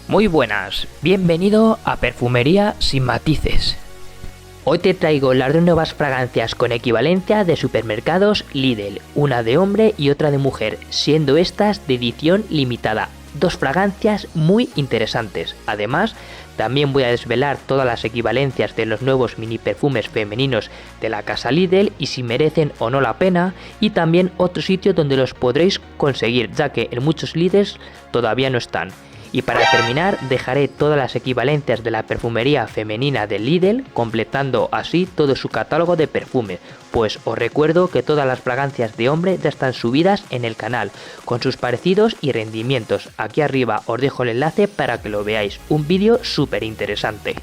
Muy buenas, bienvenido a Perfumería sin matices. Hoy te traigo las dos nuevas fragancias con equivalencia de supermercados Lidl, una de hombre y otra de mujer, siendo estas de edición limitada. Dos fragancias muy interesantes. Además, también voy a desvelar todas las equivalencias de los nuevos mini perfumes femeninos de la casa Lidl y si merecen o no la pena, y también otro sitio donde los podréis conseguir, ya que en muchos Lidls todavía no están. Y para terminar, dejaré todas las equivalencias de la perfumería femenina de Lidl, completando así todo su catálogo de perfume, pues os recuerdo que todas las fragancias de hombre ya están subidas en el canal, con sus parecidos y rendimientos. Aquí arriba os dejo el enlace para que lo veáis, un vídeo súper interesante.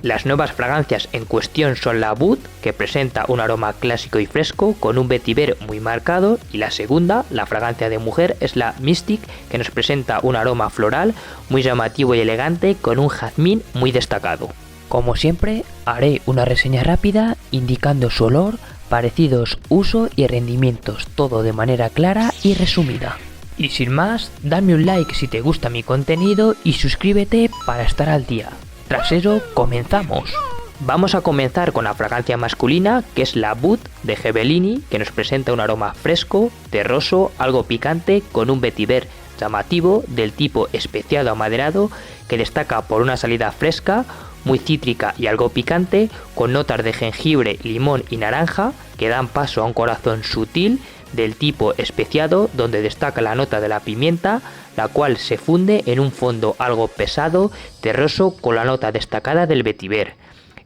Las nuevas fragancias en cuestión son la Bud, que presenta un aroma clásico y fresco con un vetiver muy marcado, y la segunda, la fragancia de mujer, es la Mystic, que nos presenta un aroma floral muy llamativo y elegante con un jazmín muy destacado. Como siempre, haré una reseña rápida indicando su olor, parecidos, uso y rendimientos, todo de manera clara y resumida. Y sin más, dame un like si te gusta mi contenido y suscríbete para estar al día. Tras eso, comenzamos. Vamos a comenzar con la fragancia masculina, que es la Bud de Ghibellini, que nos presenta un aroma fresco, terroso, algo picante, con un vetiver llamativo del tipo especiado amaderado, que destaca por una salida fresca, muy cítrica y algo picante, con notas de jengibre, limón y naranja, que dan paso a un corazón sutil del tipo especiado, donde destaca la nota de la pimienta, la cual se funde en un fondo algo pesado, terroso, con la nota destacada del vetiver.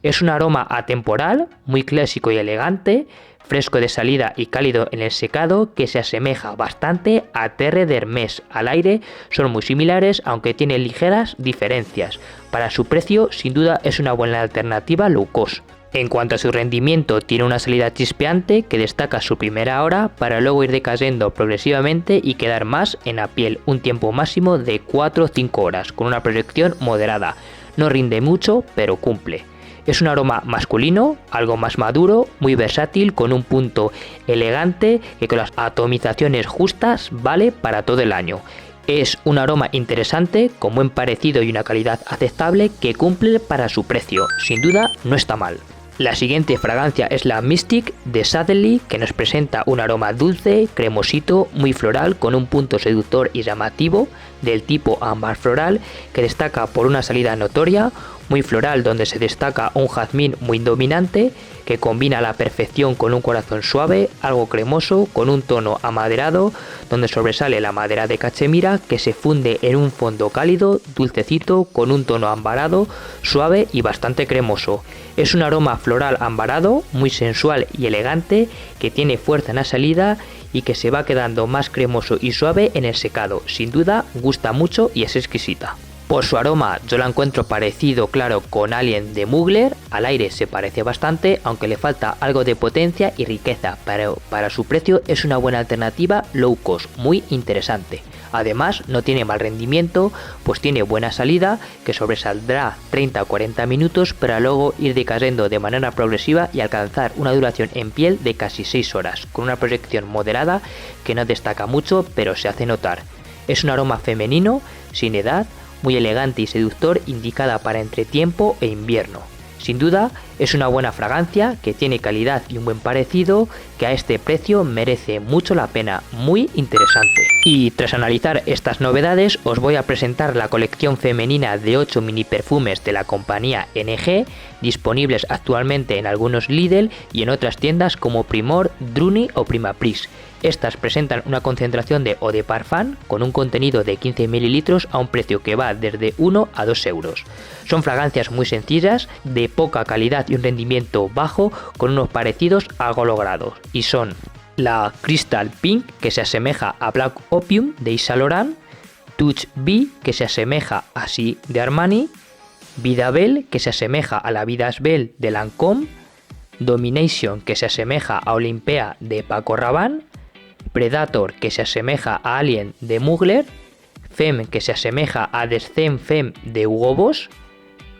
Es un aroma atemporal, muy clásico y elegante, fresco de salida y cálido en el secado, que se asemeja bastante a Terre d'Hermès. Al aire son muy similares, aunque tienen ligeras diferencias. Para su precio, sin duda es una buena alternativa low cost. En cuanto a su rendimiento, tiene una salida chispeante que destaca su primera hora para luego ir decayendo progresivamente y quedar más en la piel, un tiempo máximo de 4 o 5 horas, con una proyección moderada. No rinde mucho, pero cumple. Es un aroma masculino, algo más maduro, muy versátil, con un punto elegante que con las atomizaciones justas vale para todo el año. Es un aroma interesante, con buen parecido y una calidad aceptable que cumple para su precio. Sin duda, no está mal. La siguiente fragancia es la Mystic de Sadly, que nos presenta un aroma dulce, cremosito, muy floral, con un punto seductor y llamativo del tipo ámbar floral, que destaca por una salida notoria, muy floral, donde se destaca un jazmín muy dominante, que combina a la perfección con un corazón suave, algo cremoso, con un tono amaderado, donde sobresale la madera de cachemira, que se funde en un fondo cálido, dulcecito, con un tono ambarado, suave y bastante cremoso. Es un aroma floral ambarado, muy sensual y elegante, que tiene fuerza en la salida y que se va quedando más cremoso y suave en el secado. Sin duda, gusta mucho y es exquisita. Por su aroma yo la encuentro parecido, claro, con Alien de Mugler. Al aire se parece bastante, aunque le falta algo de potencia y riqueza, pero para su precio es una buena alternativa low cost, muy interesante. Además, no tiene mal rendimiento, pues tiene buena salida, que sobresaldrá 30 o 40 minutos, para luego ir decayendo de manera progresiva y alcanzar una duración en piel de casi 6 horas, con una proyección moderada que no destaca mucho, pero se hace notar. Es un aroma femenino, sin edad, muy elegante y seductor, indicada para entretiempo e invierno. Sin duda, es una buena fragancia que tiene calidad y un buen parecido, que a este precio merece mucho la pena, muy interesante. Y tras analizar estas novedades, os voy a presentar la colección femenina de 8 mini perfumes de la compañía NG, disponibles actualmente en algunos Lidl y en otras tiendas como Primor, Druni o Primapris. Estas presentan una concentración de eau de parfum con un contenido de 15 ml a un precio que va desde 1 a 2 euros. Son fragancias muy sencillas, de poca calidad y un rendimiento bajo, con unos parecidos algo logrados. Y son la Crystal Pink, que se asemeja a Black Opium de Yves Saint Laurent, Touch B, que se asemeja a Si de Armani, Vida Belle, que se asemeja a la Vidas Belle de Lancôme, Domination, que se asemeja a Olympea de Paco Rabanne, Predator, que se asemeja a Alien de Mugler, Femme, que se asemeja a Descent Femme de Hugo Boss,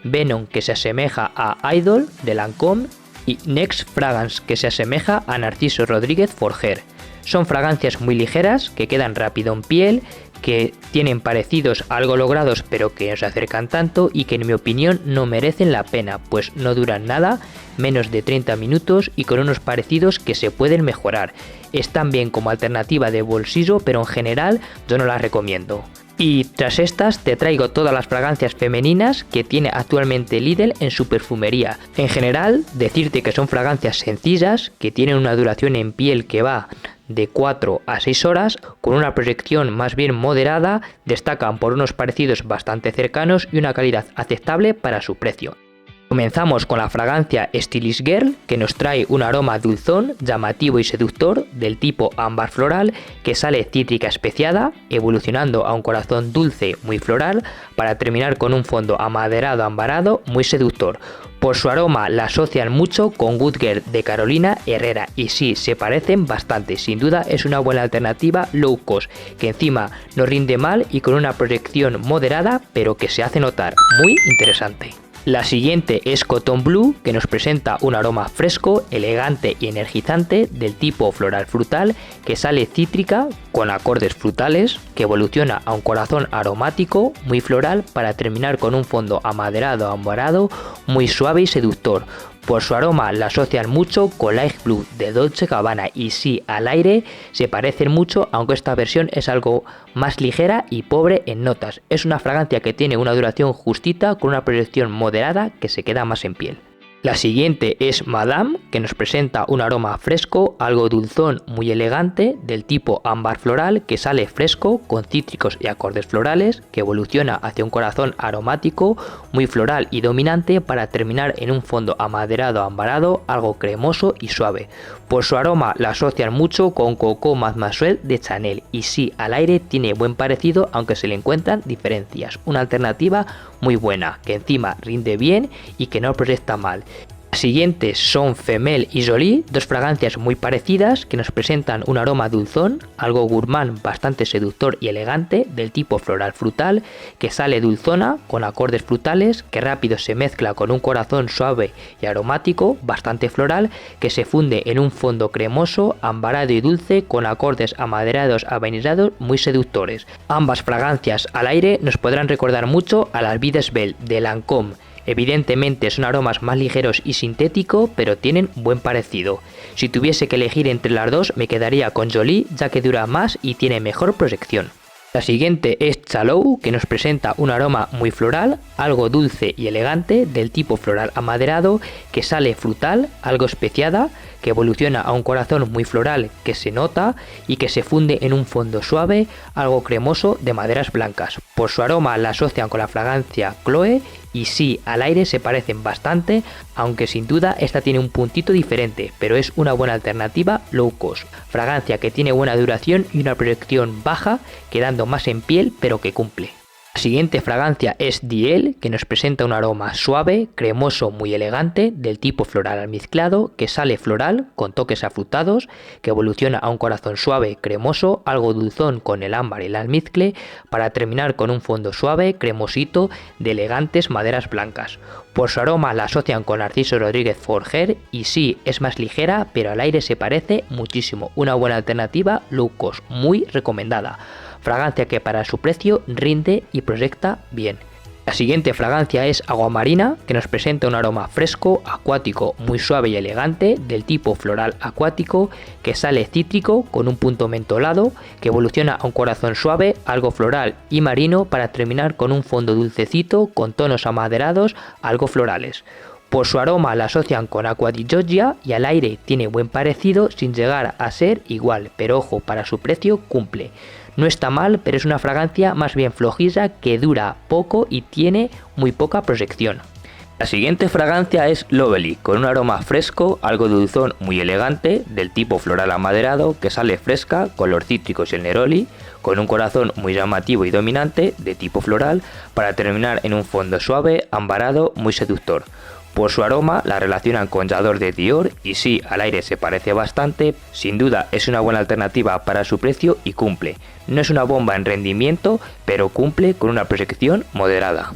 Venom, que se asemeja a Idol de Lancôme, y Next Fragrance, que se asemeja a Narciso Rodríguez Forger. Son fragancias muy ligeras que quedan rápido en piel, que tienen parecidos algo logrados pero que no se acercan tanto y que en mi opinión no merecen la pena, pues no duran nada, menos de 30 minutos y con unos parecidos que se pueden mejorar. Están bien como alternativa de bolsillo, pero en general yo no las recomiendo. Y tras estas te traigo todas las fragancias femeninas que tiene actualmente Lidl en su perfumería. En general, decirte que son fragancias sencillas, que tienen una duración en piel que va de 4 a 6 horas, con una proyección más bien moderada, destacan por unos parecidos bastante cercanos y una calidad aceptable para su precio. Comenzamos con la fragancia Stylish Girl, que nos trae un aroma dulzón, llamativo y seductor del tipo ámbar floral, que sale cítrica especiada, evolucionando a un corazón dulce muy floral, para terminar con un fondo amaderado ambarado muy seductor. Por su aroma la asocian mucho con Good Girl de Carolina Herrera y sí, se parecen bastante, sin duda es una buena alternativa low cost, que encima no rinde mal y con una proyección moderada, pero que se hace notar, muy interesante. La siguiente es Cotton Blue, que nos presenta un aroma fresco, elegante y energizante del tipo floral frutal, que sale cítrica con acordes frutales, que evoluciona a un corazón aromático muy floral para terminar con un fondo amaderado ambarado muy suave y seductor. Por su aroma la asocian mucho con Light Blue de Dolce Gabbana y sí, al aire se parecen mucho, aunque esta versión es algo más ligera y pobre en notas. Es una fragancia que tiene una duración justita con una proyección moderada que se queda más en piel. La siguiente es Madame, que nos presenta un aroma fresco, algo dulzón, muy elegante, del tipo ámbar floral, que sale fresco, con cítricos y acordes florales, que evoluciona hacia un corazón aromático, muy floral y dominante, para terminar en un fondo amaderado ambarado, algo cremoso y suave. Por su aroma la asocian mucho con Coco Mademoiselle de Chanel, y sí, al aire tiene buen parecido, aunque se le encuentran diferencias. Una alternativa muy buena, que encima rinde bien y que no proyecta mal. Las siguientes son Femelle y Jolie, dos fragancias muy parecidas que nos presentan un aroma dulzón, algo gourmand bastante seductor y elegante del tipo floral frutal, que sale dulzona con acordes frutales, que rápido se mezcla con un corazón suave y aromático, bastante floral, que se funde en un fondo cremoso, ambarado y dulce con acordes amaderados avainillados muy seductores. Ambas fragancias al aire nos podrán recordar mucho a las Vie de Belle de Lancôme. Evidentemente son aromas más ligeros y sintéticos, pero tienen buen parecido. Si tuviese que elegir entre las dos me quedaría con Jolie, ya que dura más y tiene mejor proyección. La siguiente es Chalou, que nos presenta un aroma muy floral, algo dulce y elegante del tipo floral amaderado, que sale frutal, algo especiada, que evoluciona a un corazón muy floral que se nota y que se funde en un fondo suave, algo cremoso de maderas blancas. Por su aroma la asocian con la fragancia Chloe y sí, al aire se parecen bastante, aunque sin duda esta tiene un puntito diferente, pero es una buena alternativa low cost. Fragancia que tiene buena duración y una proyección baja, quedando más en piel pero que cumple. La siguiente fragancia es Diel, que nos presenta un aroma suave, cremoso, muy elegante, del tipo floral almizclado, que sale floral, con toques afrutados, que evoluciona a un corazón suave, cremoso, algo dulzón con el ámbar y el almizcle, para terminar con un fondo suave, cremosito, de elegantes maderas blancas. Por su aroma la asocian con Narciso Rodríguez Forger y sí, es más ligera, pero al aire se parece muchísimo. Una buena alternativa low cost, muy recomendada. Fragancia que para su precio rinde y proyecta bien. La siguiente fragancia es Agua Marina, que nos presenta un aroma fresco, acuático, muy suave y elegante, del tipo floral acuático, que sale cítrico con un punto mentolado, que evoluciona a un corazón suave, algo floral y marino, para terminar con un fondo dulcecito con tonos amaderados, algo florales. Por su aroma la asocian con Aqua di Giorgia y al aire tiene buen parecido sin llegar a ser igual, pero ojo, para su precio cumple. No está mal, pero es una fragancia más bien flojilla que dura poco y tiene muy poca proyección. La siguiente fragancia es Lovely, con un aroma fresco, algo dulzón muy elegante, del tipo floral amaderado, que sale fresca con los cítricos y el neroli, con un corazón muy llamativo y dominante, de tipo floral, para terminar en un fondo suave, ambarado, muy seductor. Por su aroma la relacionan con J'adore de Dior y sí, al aire se parece bastante, sin duda es una buena alternativa para su precio y cumple. No es una bomba en rendimiento, pero cumple con una proyección moderada.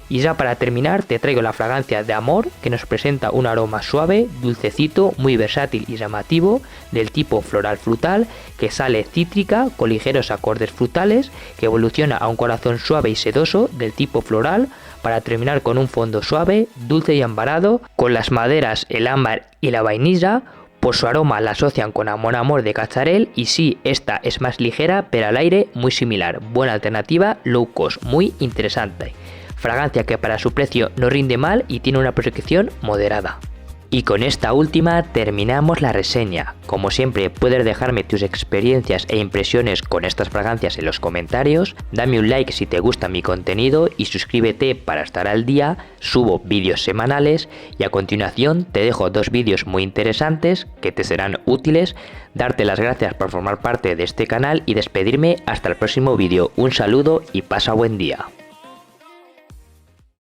Y ya para terminar te traigo la fragancia de Amor, que nos presenta un aroma suave, dulcecito, muy versátil y llamativo, del tipo floral frutal, que sale cítrica con ligeros acordes frutales, que evoluciona a un corazón suave y sedoso del tipo floral, para terminar con un fondo suave, dulce y ambarado, con las maderas, el ámbar y la vainilla. Por su aroma la asocian con Amor Amor de Cacharel, y sí, esta es más ligera pero al aire muy similar. Buena alternativa, low cost, muy interesante. Fragancia que para su precio no rinde mal y tiene una protección moderada. Y con esta última terminamos la reseña. Como siempre, puedes dejarme tus experiencias e impresiones con estas fragancias en los comentarios. Dame un like si te gusta mi contenido y suscríbete para estar al día. Subo vídeos semanales y a continuación te dejo 2 vídeos muy interesantes que te serán útiles. Darte las gracias por formar parte de este canal y despedirme hasta el próximo vídeo. Un saludo y pasa buen día.